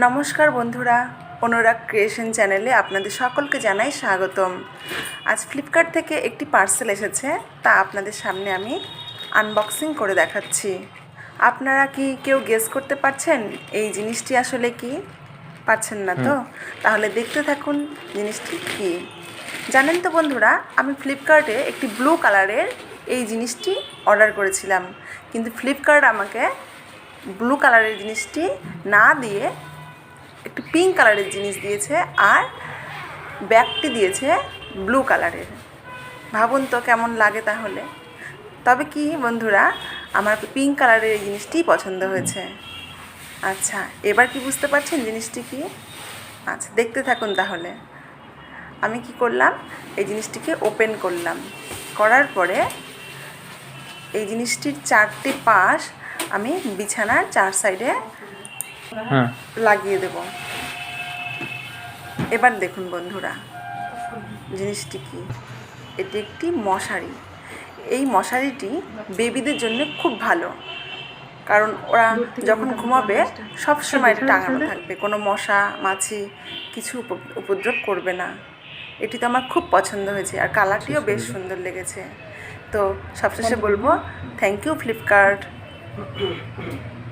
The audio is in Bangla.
নমস্কার বন্ধুরা, অনুরাগ ক্রিয়েশন চ্যানেলে আপনাদের সকলকে জানাই স্বাগতম। আজ ফ্লিপকার্ট থেকে একটি পার্সেল এসেছে, তা আপনাদের সামনে আমি আনবক্সিং করে দেখাচ্ছি। আপনারা কি কেউ গেস করতে পারছেন এই জিনিসটি আসলে কি? পারছেন না তো? তাহলে দেখতে থাকুন জিনিসটি কি। জানেন তো বন্ধুরা, আমি ফ্লিপকার্টে একটি ব্লু কালারের এই জিনিসটি অর্ডার করেছিলাম, কিন্তু ফ্লিপকার্ট আমাকে ব্লু কালারের জিনিসটি না দিয়ে একটু পিঙ্ক কালারের জিনিস দিয়েছে, আর ব্যাগটি দিয়েছে ব্লু কালারের। ভাবুন তো কেমন লাগে তাহলে। তবে কি বন্ধুরা, আমার পিঙ্ক কালারের এই জিনিসটিই পছন্দ হয়েছে। আচ্ছা, এবার কি বুঝতে পারছেন জিনিসটি কি? আচ্ছা, দেখতে থাকুন তাহলে। আমি কি করলাম, এই জিনিসটিকে ওপেন করলাম, করার পরে এই জিনিসটির চারটি পাশ আমি বিছানার চার সাইডে লাগিয়ে দেব। এবার দেখুন বন্ধুরা, জিনিসটি কি। এটি একটি মশারি। এই মশারিটি বেবিদের জন্য খুব ভালো, কারণ ওরা যখন ঘুমাবে সব সময় টাঙানো থাকবে, কোনো মশা মাছি কিছু উপদ্রব করবে না। এটি তো আমার খুব পছন্দ হয়েছে, আর কালারটিও বেশ সুন্দর লেগেছে। তো সবশেষে বলবো, থ্যাংক ইউ ফ্লিপকার্ট।